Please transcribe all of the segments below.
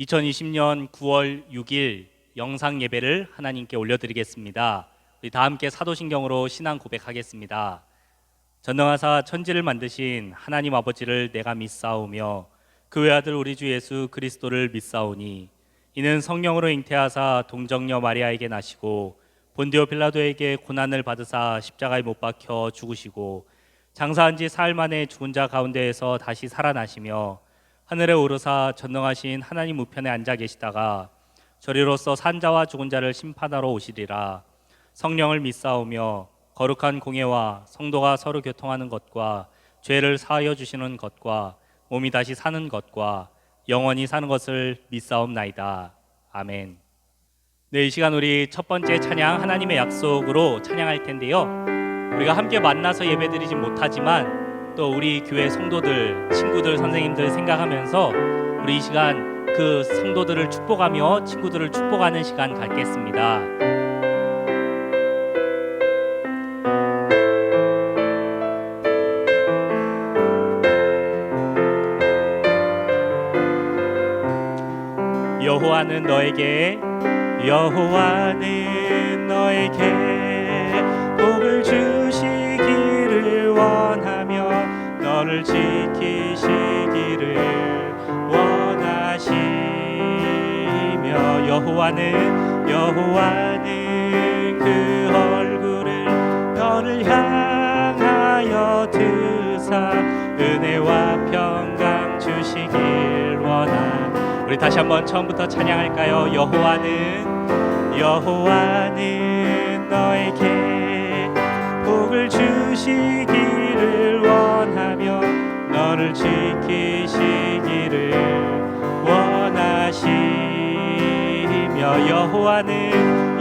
2020년 9월 6일 영상 예배를 하나님께 올려드리겠습니다. 우리 다 함께 사도신경으로 신앙 고백하겠습니다. 전능하사 천지를 만드신 하나님 아버지를 내가 믿사오며 그 외아들 우리 주 예수 그리스도를 믿사오니 이는 성령으로 잉태하사 동정녀 마리아에게 나시고 본디오 빌라도에게 고난을 받으사 십자가에 못 박혀 죽으시고 장사한 지 사흘 만에 죽은 자 가운데에서 다시 살아나시며 하늘에 오르사 전능하신 하나님 우편에 앉아 계시다가 저리로서 산자와 죽은 자를 심판하러 오시리라. 성령을 믿사오며 거룩한 공예와 성도가 서로 교통하는 것과 죄를 사하여 주시는 것과 몸이 다시 사는 것과 영원히 사는 것을 믿사옵나이다. 아멘. 네, 이 시간 우리 첫 번째 찬양 하나님의 약속으로 찬양할 텐데요. 우리가 함께 만나서 예배드리지 못하지만 또 우리 교회 성도들, 친구들, 선생님들 생각하면서 우리 이 시간 그 성도들을 축복하며 친구들을 축복하는 시간 갖겠습니다. 여호와는 너에게 복을 주시기를 원하며 너를 지키시기를 원하시며 여호와는 그 얼굴을 너를 향하여 드사 은혜와 평강 주시길 원하. 우리 다시 한번 처음부터 찬양할까요? 여호와는 너에게 복을 주시기를 원하며 너를 지키시기를 원하시며 여호와는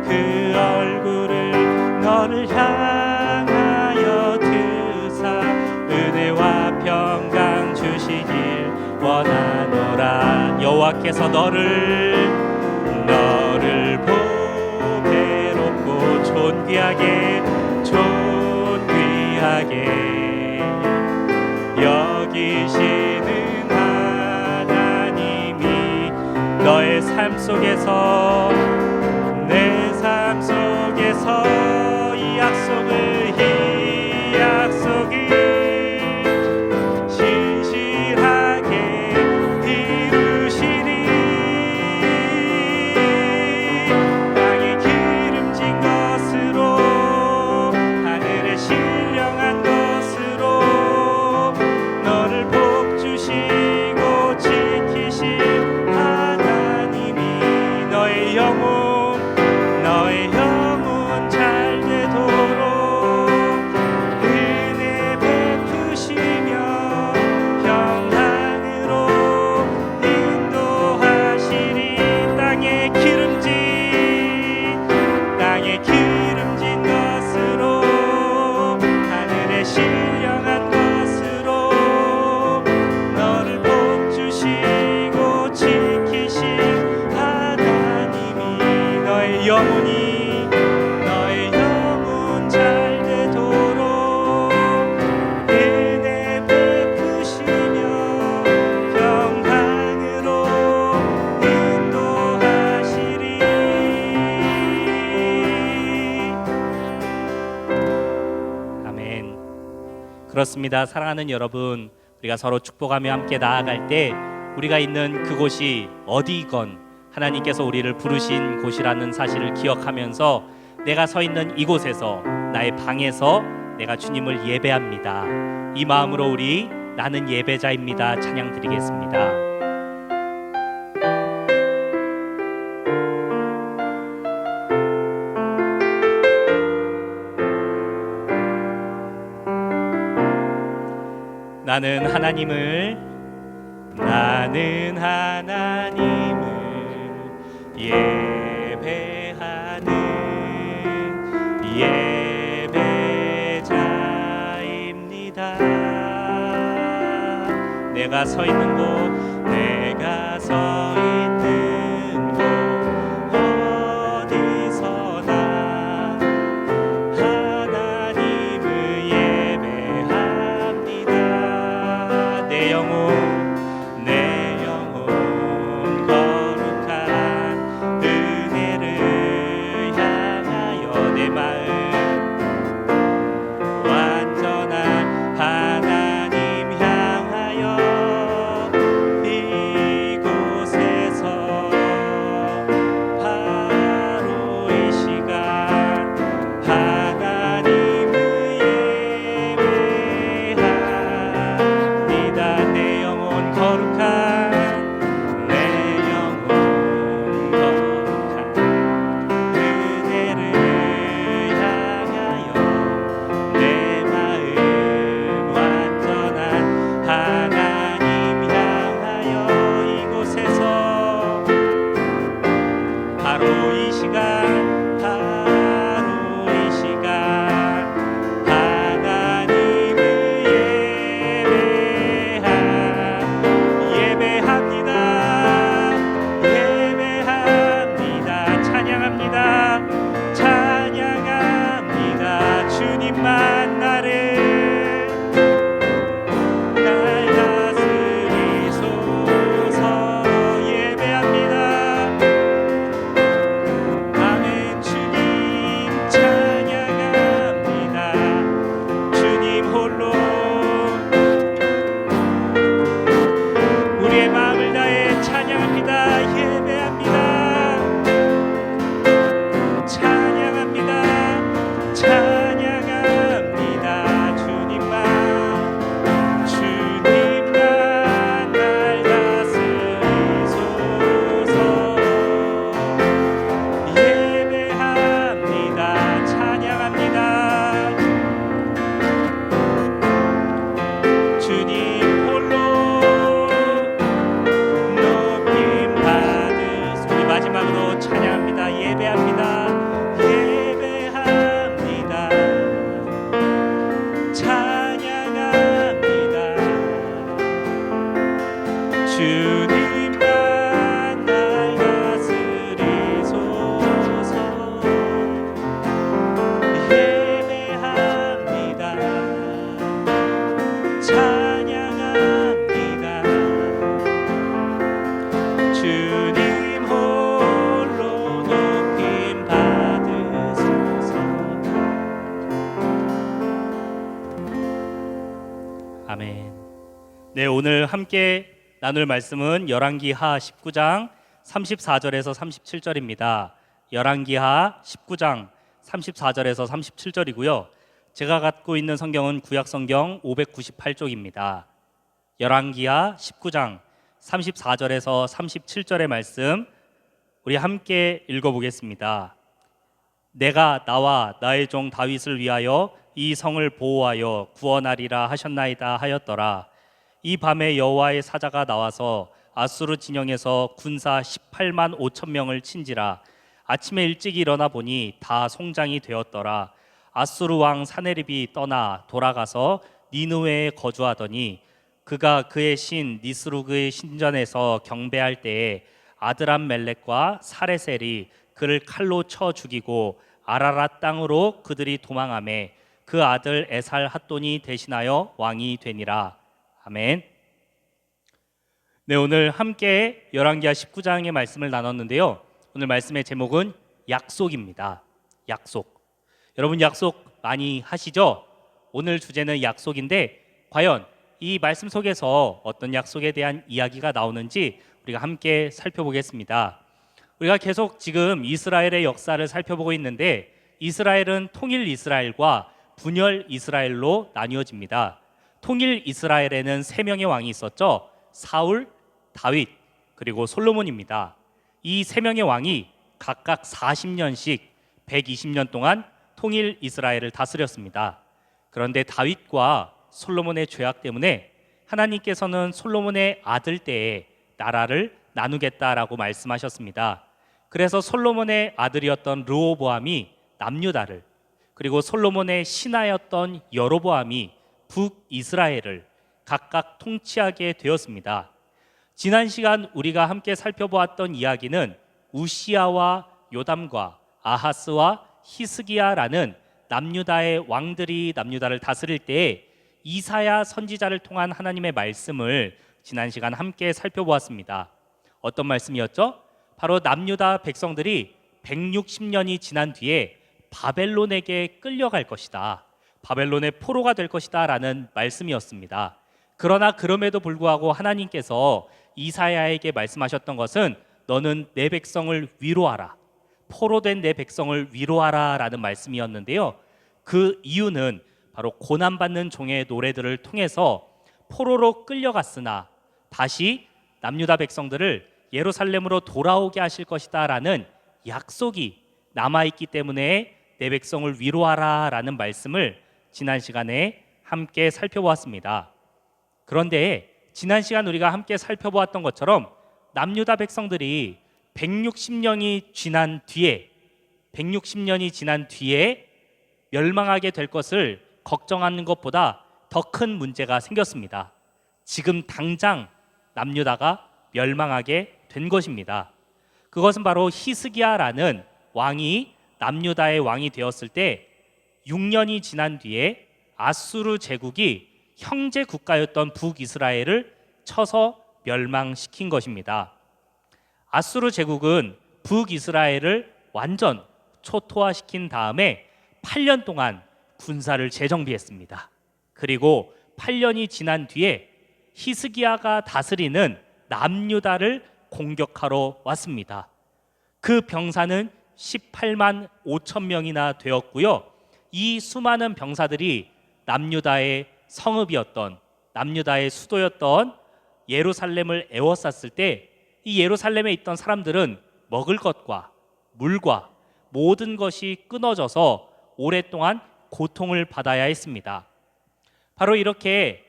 그 얼굴을 너를 향하여 드사 은혜와 평강 주시길 원하노라. 여호와께서 너를 보배롭고 존귀하게 여기시는 하나님이 너의 삶 속에서 내 삶 속에서 이 약속을 신실하게 이루시리. 땅에 기름진 것으로 하늘에 신령한 것으로 너를 복주시고 지키신 하나님이 너의 영혼 잘 되도록 은혜 베푸시며 평강으로 인도하시리. 땅에 기름진 것으로 하늘에 신령한 것으로 너를 복주시고 지키신 하나님이 너의 영혼 잘 되도록 은혜 베푸시며 평강으로 인도하시리. 아멘. 그렇습니다. 사랑하는 여러분, 우리가 서로 축복하며 함께 나아갈 때 우리가 있는 그곳이 어디건 하나님께서 우리를 부르신 곳이라는 사실을 기억하면서 내가 서 있는 이곳에서 나의 방에서 내가 주님을 예배합니다. 이 마음으로 우리 나는 예배자입니다 찬양 드리겠습니다. 나는 하나님을 예배하는 예배자입니다. 내가 서 있는 곳 어디서나 하나님을 예배합니다. 내 영혼 나를 날 다스리소서. 예배합니다. 아멘. 주님 찬양합니다. 주님 홀로 우리의 마음을 다해 찬양합니다. 예배합니다. 찬양합니다. 찬양합니다. 주님만 날 다스리소서. 예배합니다. 찬양합니다. 주님 홀로 높임 받으소. 우리 마지막으로 찬양합니다. 예배합니다. 예배합니다. 찬양합니다. 주님만 날 다스리소서. 예배합니다. 찬양합니다. 주님 홀로 높임 받으소서. 아멘. 네, 오늘 함께 나눌 말씀은 열왕기하 19장 34절에서 37절입니다. 열왕기하 19장 34절에서 37절이고요. 제가 갖고 있는 성경은 구약성경 598쪽입니다. 열왕기하 19장 34절에서 37절의 말씀 우리 함께 읽어보겠습니다. 내가 나와 나의 종 다윗을 위하여 이 성을 보호하여 구원하리라 하셨나이다 하였더라. 이 밤에 여호와의 사자가 나와서 아수르 진영에서 군사 18만 5천 명을 친지라. 아침에 일찍 일어나 보니 다 송장이 되었더라. 아수르 왕 사네립이 떠나 돌아가서 니느웨에 거주하더니 그가 그의 신 니스루그의 신전에서 경배할 때에 아드람멜렉과 사레셀이 그를 칼로 쳐 죽이고 아라랏 땅으로 그들이 도망하매 그 아들 에살 핫돈이 대신하여 왕이 되니라. 아멘. 네, 오늘 함께 열왕기하 19장의 말씀을 나눴는데요. 오늘 말씀의 제목은 약속입니다. 약속. 여러분 약속 많이 하시죠? 오늘 주제는 약속인데 과연 이 말씀 속에서 어떤 약속에 대한 이야기가 나오는지 우리가 함께 살펴보겠습니다. 우리가 계속 지금 이스라엘의 역사를 살펴보고 있는데 이스라엘은 통일 이스라엘과 분열 이스라엘로 나뉘어집니다. 통일 이스라엘에는 3명의 왕이 있었죠. 사울, 다윗, 그리고 솔로몬입니다. 이 3명의 왕이 각각 40년씩 120년 동안 통일 이스라엘을 다스렸습니다. 그런데 다윗과 솔로몬의 죄악 때문에 하나님께서는 솔로몬의 아들 때에 나라를 나누겠다라고 말씀하셨습니다. 그래서 솔로몬의 아들이었던 르호보암이 남유다를, 그리고 솔로몬의 신하였던 여로보암이 북이스라엘을 각각 통치하게 되었습니다. 지난 시간 우리가 함께 살펴보았던 이야기는 우시야와 요담과 아하스와 히스기야라는 남유다의 왕들이 남유다를 다스릴 때에 이사야 선지자를 통한 하나님의 말씀을 지난 시간 함께 살펴보았습니다. 어떤 말씀이었죠? 바로 남유다 백성들이 160년이 지난 뒤에 바벨론에게 끌려갈 것이다, 바벨론의 포로가 될 것이다 라는 말씀이었습니다. 그러나 그럼에도 불구하고 하나님께서 이사야에게 말씀하셨던 것은 너는 내 백성을 위로하라, 포로된 내 백성을 위로하라 라는 말씀이었는데요. 그 이유는 바로 고난받는 종의 노래들을 통해서 포로로 끌려갔으나 다시 남유다 백성들을 예루살렘으로 돌아오게 하실 것이다 라는 약속이 남아있기 때문에 내 백성을 위로하라 라는 말씀을 지난 시간에 함께 살펴보았습니다. 그런데 지난 시간 우리가 함께 살펴보았던 것처럼 남유다 백성들이 160년이 지난 뒤에 멸망하게 될 것을 걱정하는 것보다 더 큰 문제가 생겼습니다. 지금 당장 남유다가 멸망하게 된 것입니다. 그것은 바로 히스기야라는 왕이 남유다의 왕이 되었을 때 6년이 지난 뒤에 아수르 제국이 형제 국가였던 북이스라엘을 쳐서 멸망시킨 것입니다. 아수르 제국은 북이스라엘을 완전 초토화시킨 다음에 8년 동안 군사를 재정비했습니다. 그리고 8년이 지난 뒤에 히스기야가 다스리는 남유다를 공격하러 왔습니다. 그 병사는 18만 5천 명이나 되었고요. 이 수많은 병사들이 남유다의 성읍이었던, 남유다의 수도였던 예루살렘을 에워쌌을 때 이 예루살렘에 있던 사람들은 먹을 것과 물과 모든 것이 끊어져서 오랫동안 고통을 받아야 했습니다. 바로 이렇게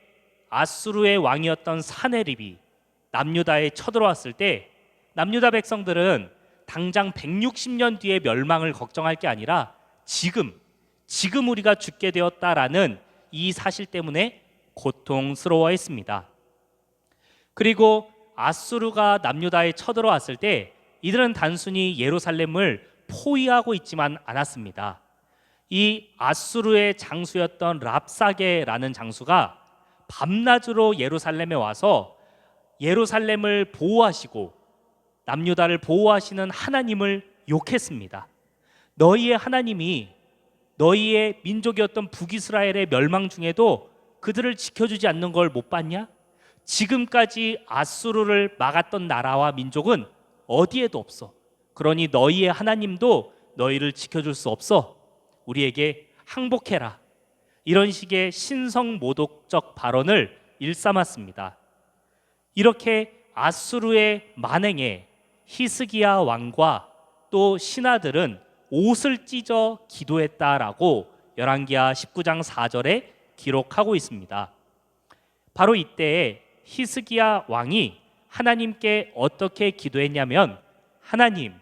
아수르의 왕이었던 사네립이 남유다에 쳐들어왔을 때 남유다 백성들은 당장 160년 뒤에 멸망을 걱정할 게 아니라 지금 우리가 죽게 되었다라는 이 사실 때문에 고통스러워했습니다. 그리고 아수르가 남유다에 쳐들어왔을 때 이들은 단순히 예루살렘을 포위하고 있지만 않았습니다. 이 아수르의 장수였던 랍사게라는 장수가 밤낮으로 예루살렘에 와서 예루살렘을 보호하시고 남유다를 보호하시는 하나님을 욕했습니다. 너희의 하나님이 너희의 민족이었던 북이스라엘의 멸망 중에도 그들을 지켜주지 않는 걸 못 봤냐? 지금까지 아수르를 막았던 나라와 민족은 어디에도 없어. 그러니 너희의 하나님도 너희를 지켜줄 수 없어. 우리에게 항복해라. 이런 식의 신성모독적 발언을 일삼았습니다. 이렇게 아수르의 만행에 히스기야 왕과 또 신하들은 옷을 찢어 기도했다라고 열왕기하 19장 4절에 기록하고 있습니다. 바로 이때에 히스기야 왕이 하나님께 어떻게 기도했냐면, 하나님,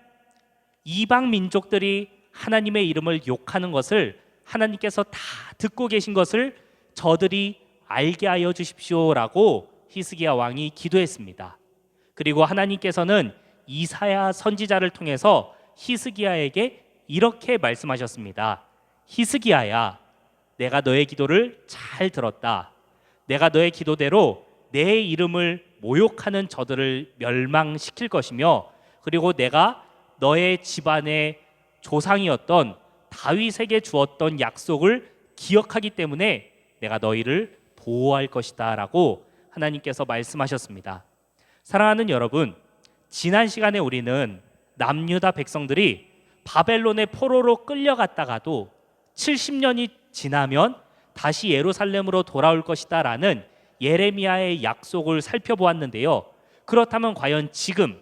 이방 민족들이 하나님의 이름을 욕하는 것을 하나님께서 다 듣고 계신 것을 저들이 알게 하여 주십시오라고 히스기야 왕이 기도했습니다. 그리고 하나님께서는 이사야 선지자를 통해서 히스기야에게 이렇게 말씀하셨습니다. 히스기야야, 내가 너의 기도를 잘 들었다. 내가 너의 기도대로 내 이름을 모욕하는 저들을 멸망시킬 것이며, 그리고 내가 너의 집안의 조상이었던 다윗에게 주었던 약속을 기억하기 때문에 내가 너희를 보호할 것이다 라고 하나님께서 말씀하셨습니다. 사랑하는 여러분, 지난 시간에 우리는 남유다 백성들이 바벨론의 포로로 끌려갔다가도 70년이 지나면 다시 예루살렘으로 돌아올 것이다 라는 예레미야의 약속을 살펴보았는데요. 그렇다면 과연 지금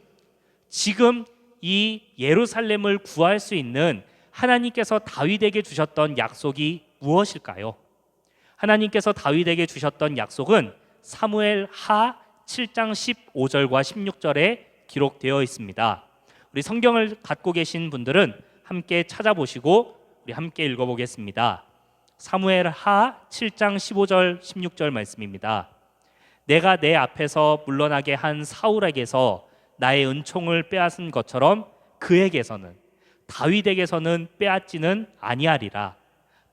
이 예루살렘을 구할 수 있는 하나님께서 다윗에게 주셨던 약속이 무엇일까요? 하나님께서 다윗에게 주셨던 약속은 사무엘 하 7장 15절과 16절에 기록되어 있습니다. 우리 성경을 갖고 계신 분들은 함께 찾아보시고 우리 함께 읽어보겠습니다. 사무엘 하 7장 15절 16절 말씀입니다. 내가 내 앞에서 물러나게 한 사울에게서 나의 은총을 빼앗은 것처럼 그에게서는, 다윗에게서는 빼앗지는 아니하리라.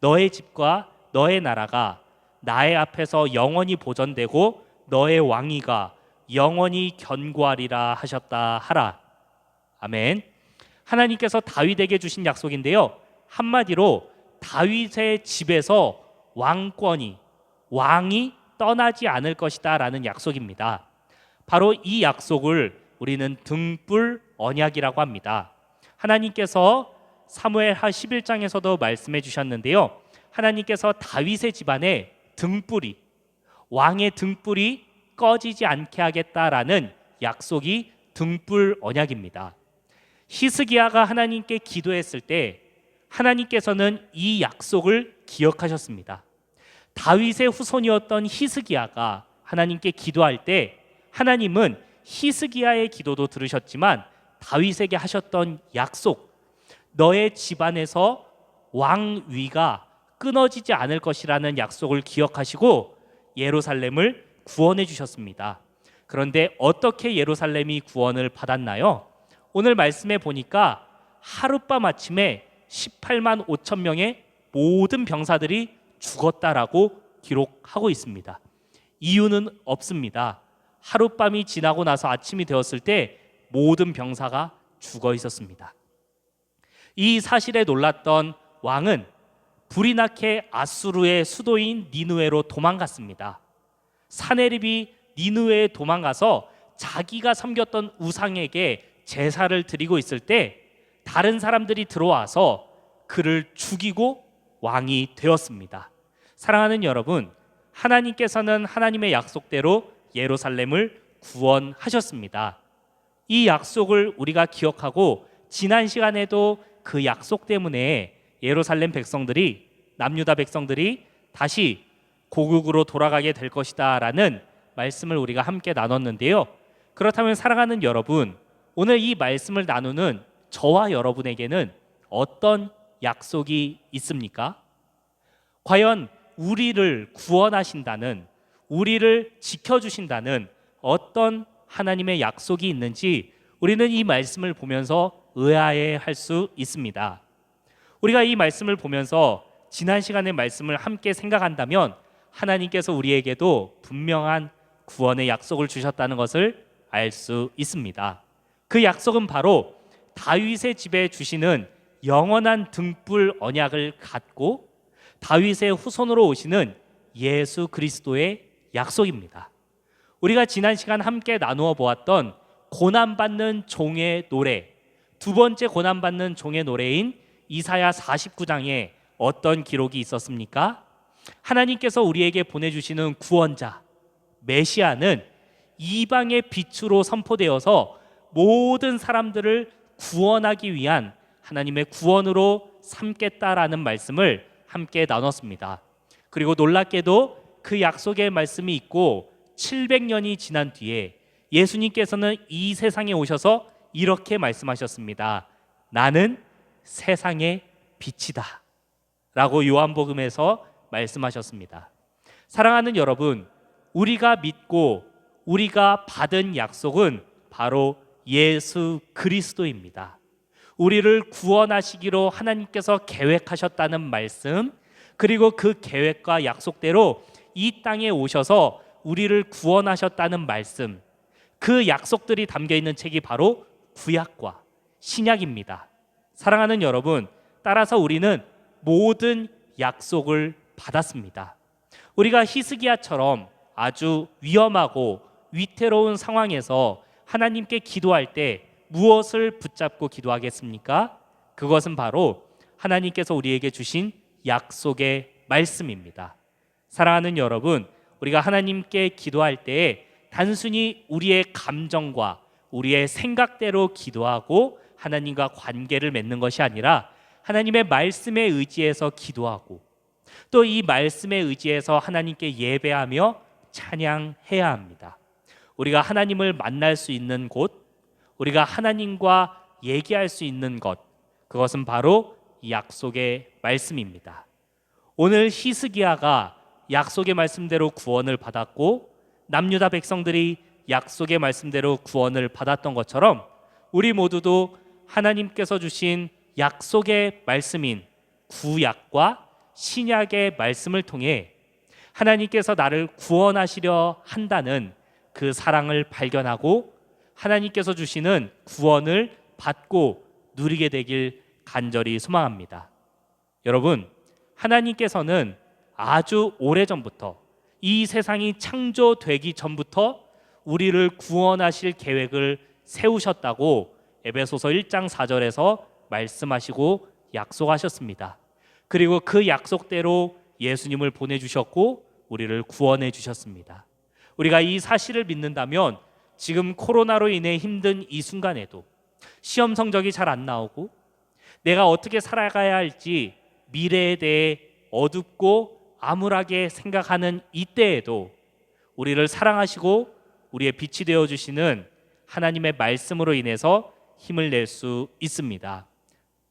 너의 집과 너의 나라가 나의 앞에서 영원히 보존되고 너의 왕위가 영원히 견고하리라 하셨다 하라. 아멘. 하나님께서 다윗에게 주신 약속인데요, 한마디로 다윗의 집에서 왕이 떠나지 않을 것이다 라는 약속입니다. 바로 이 약속을 우리는 등불 언약이라고 합니다. 하나님께서 사무엘하 11장에서도 말씀해 주셨는데요, 하나님께서 다윗의 집안에 왕의 등불이 꺼지지 않게 하겠다라는 약속이 등불 언약입니다. 히스기야가 하나님께 기도했을 때 하나님께서는 이 약속을 기억하셨습니다. 다윗의 후손이었던 히스기야가 하나님께 기도할 때 하나님은 히스기야의 기도도 들으셨지만 다윗에게 하셨던 약속, 너의 집안에서 왕위가 끊어지지 않을 것이라는 약속을 기억하시고 예루살렘을 구원해 주셨습니다. 그런데 어떻게 예루살렘이 구원을 받았나요? 오늘 말씀에 보니까 하룻밤 아침에 18만 5천 명의 모든 병사들이 죽었다라고 기록하고 있습니다. 이유는 없습니다. 하룻밤이 지나고 나서 아침이 되었을 때 모든 병사가 죽어 있었습니다. 이 사실에 놀랐던 왕은 불이 나게 아수르의 수도인 니느웨로 도망갔습니다. 사네립이 니느웨에 도망가서 자기가 섬겼던 우상에게 제사를 드리고 있을 때 다른 사람들이 들어와서 그를 죽이고 왕이 되었습니다. 사랑하는 여러분, 하나님께서는 하나님의 약속대로 예루살렘을 구원하셨습니다. 이 약속을 우리가 기억하고 지난 시간에도 그 약속 때문에 예루살렘 백성들이, 남유다 백성들이 다시 고국으로 돌아가게 될 것이다 라는 말씀을 우리가 함께 나눴는데요. 그렇다면 사랑하는 여러분, 오늘 이 말씀을 나누는 저와 여러분에게는 어떤 약속이 있습니까? 과연 우리를 구원하신다는, 우리를 지켜주신다는 어떤 하나님의 약속이 있는지 우리는 이 말씀을 보면서 의아해할 수 있습니다. 우리가 이 말씀을 보면서 지난 시간의 말씀을 함께 생각한다면 하나님께서 우리에게도 분명한 구원의 약속을 주셨다는 것을 알 수 있습니다. 그 약속은 바로 다윗의 집에 주시는 영원한 등불 언약을 갖고 다윗의 후손으로 오시는 예수 그리스도의 약속입니다. 우리가 지난 시간 함께 나누어 보았던 고난받는 종의 노래, 두 번째 고난받는 종의 노래인 이사야 49장에 어떤 기록이 있었습니까? 하나님께서 우리에게 보내주시는 구원자 메시아는 이방의 빛으로 선포되어서 모든 사람들을 구원하기 위한 하나님의 구원으로 삼겠다라는 말씀을 함께 나눴습니다. 그리고 놀랍게도 그 약속의 말씀이 있고 700년이 지난 뒤에 예수님께서는 이 세상에 오셔서 이렇게 말씀하셨습니다. 나는 세상의 빛이다 라고 요한복음에서 말씀하셨습니다. 사랑하는 여러분, 우리가 믿고 우리가 받은 약속은 바로 예수 그리스도입니다. 우리를 구원하시기로 하나님께서 계획하셨다는 말씀, 그리고 그 계획과 약속대로 이 땅에 오셔서 우리를 구원하셨다는 말씀, 그 약속들이 담겨 있는 책이 바로 구약과 신약입니다. 사랑하는 여러분, 따라서 우리는 모든 약속을 받았습니다. 우리가 히스기야처럼 아주 위험하고 위태로운 상황에서 하나님께 기도할 때 무엇을 붙잡고 기도하겠습니까? 그것은 바로 하나님께서 우리에게 주신 약속의 말씀입니다. 사랑하는 여러분, 우리가 하나님께 기도할 때 단순히 우리의 감정과 우리의 생각대로 기도하고 하나님과 관계를 맺는 것이 아니라 하나님의 말씀에 의지해서 기도하고 또 이 말씀에 의지해서 하나님께 예배하며 찬양해야 합니다. 우리가 하나님을 만날 수 있는 곳, 우리가 하나님과 얘기할 수 있는 것, 그것은 바로 이 약속의 말씀입니다. 오늘 히스기야가 약속의 말씀대로 구원을 받았고 남유다 백성들이 약속의 말씀대로 구원을 받았던 것처럼 우리 모두도 하나님께서 주신 약속의 말씀인 구약과 신약의 말씀을 통해 하나님께서 나를 구원하시려 한다는 그 사랑을 발견하고 하나님께서 주시는 구원을 받고 누리게 되길 간절히 소망합니다. 여러분, 하나님께서는 아주 오래전부터 이 세상이 창조되기 전부터 우리를 구원하실 계획을 세우셨다고 에베소서 1장 4절에서 말씀하시고 약속하셨습니다. 그리고 그 약속대로 예수님을 보내주셨고 우리를 구원해 주셨습니다. 우리가 이 사실을 믿는다면 지금 코로나로 인해 힘든 이 순간에도 시험 성적이 잘 안 나오고 내가 어떻게 살아가야 할지 미래에 대해 어둡고 암울하게 생각하는 이때에도 우리를 사랑하시고 우리의 빛이 되어주시는 하나님의 말씀으로 인해서 힘을 낼 수 있습니다.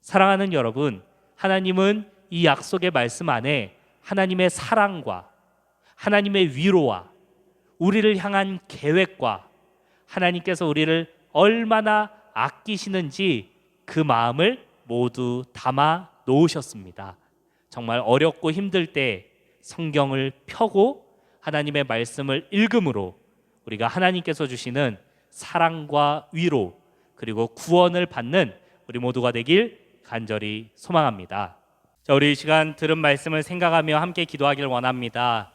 사랑하는 여러분, 하나님은 이 약속의 말씀 안에 하나님의 사랑과 하나님의 위로와 우리를 향한 계획과 하나님께서 우리를 얼마나 아끼시는지 그 마음을 모두 담아 놓으셨습니다. 정말 어렵고 힘들 때 성경을 펴고 하나님의 말씀을 읽음으로 우리가 하나님께서 주시는 사랑과 위로 그리고 구원을 받는 우리 모두가 되길 간절히 소망합니다. 자, 우리 이 시간 들은 말씀을 생각하며 함께 기도하길 원합니다.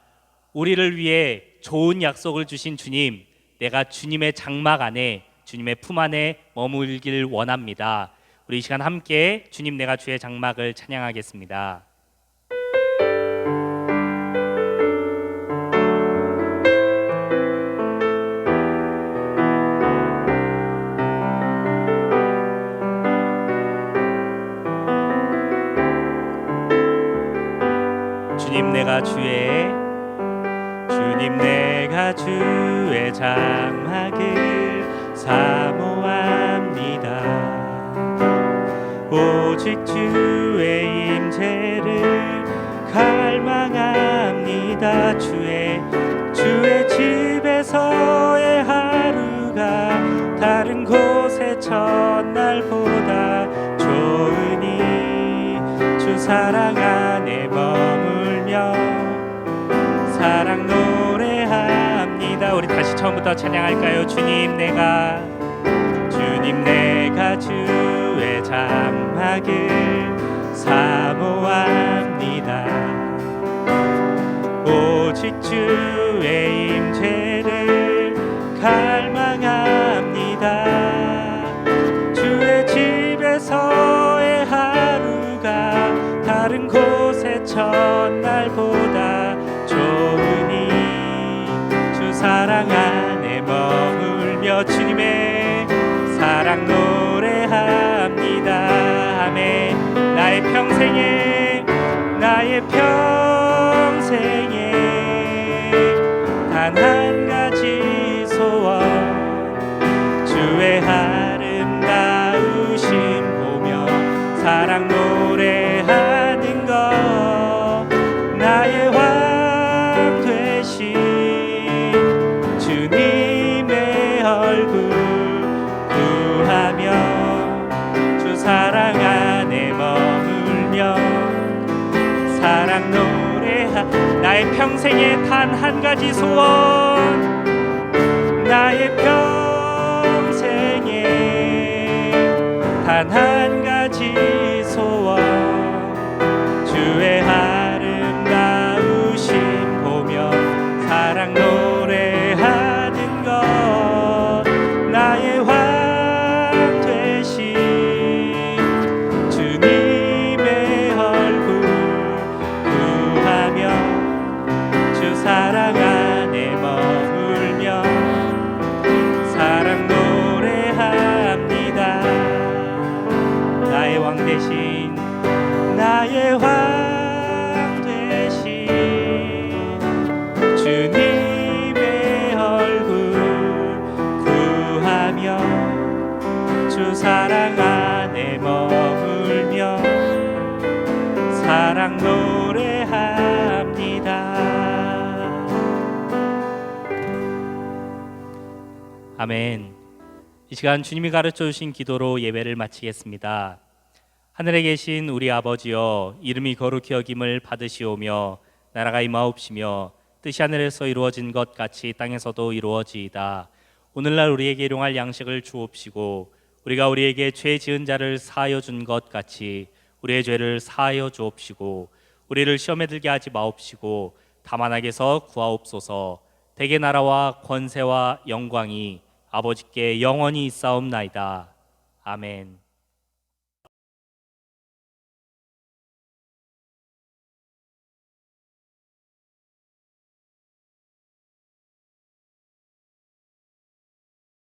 우리를 위해 좋은 약속을 주신 주님, 내가 주님의 장막 안에, 주님의 품 안에 머물길 원합니다. 우리 이 시간 함께 주님 내가 주의 장막을 찬양하겠습니다. 주님 내가 주의 장막을 사모합니다. 오직 주의 임재를 갈망합니다. 주의 집에서의 하루가 다른 곳의 첫날보다 좋으니 주 사랑 안에 머물며 사랑 노래합니다. 우리 다시 처음부터 찬양할까요? 주님 내가 주의 장막을 사모합니다. 오직 주의 임재를 갈망합니다. 주의 집에서의 하루가 다른 곳의 첫날보다 좋으니 주 사랑 안에 머물며 주님의 사랑 노래합니다. 아멘. 나의 평생에 단 한 가지 소원 주의 아름다우심 보며 사랑 노래하는 것 나의 왕 되신 주님의 얼굴 구하며 주 사랑 안에 머물며 사랑 노래하 나의 평생에 단 한 가지 소원 나의 평생에 단 한 가지 소원 주의 아름다우심 보며 사랑 노래하는 것 나의 왕 되신 주님의 얼굴 구하며 주 사랑 안에 머물며 사랑 노래합니다. 나의 왕 되신 주님의 얼굴 구하며 주 사랑 안에 머물며 사랑 노래합니다. 아멘. 이 시간 주님이 가르쳐 주신 기도로 예배를 마치겠습니다. 하늘에 계신 우리 아버지여, 이름이 거룩히 여김을 받으시오며 나라가 임하옵시며 뜻이 하늘에서 이루어진 것 같이 땅에서도 이루어지이다. 오늘날 우리에게 일용할 양식을 주옵시고 우리가 우리에게 죄 지은 자를 사하여 준 것 같이 우리의 죄를 사하여 주옵시고 우리를 시험에 들게 하지 마옵시고 다만 악에서 구하옵소서. 대개 나라와 권세와 영광이 아버지께 영원히 있사옵나이다. 아멘.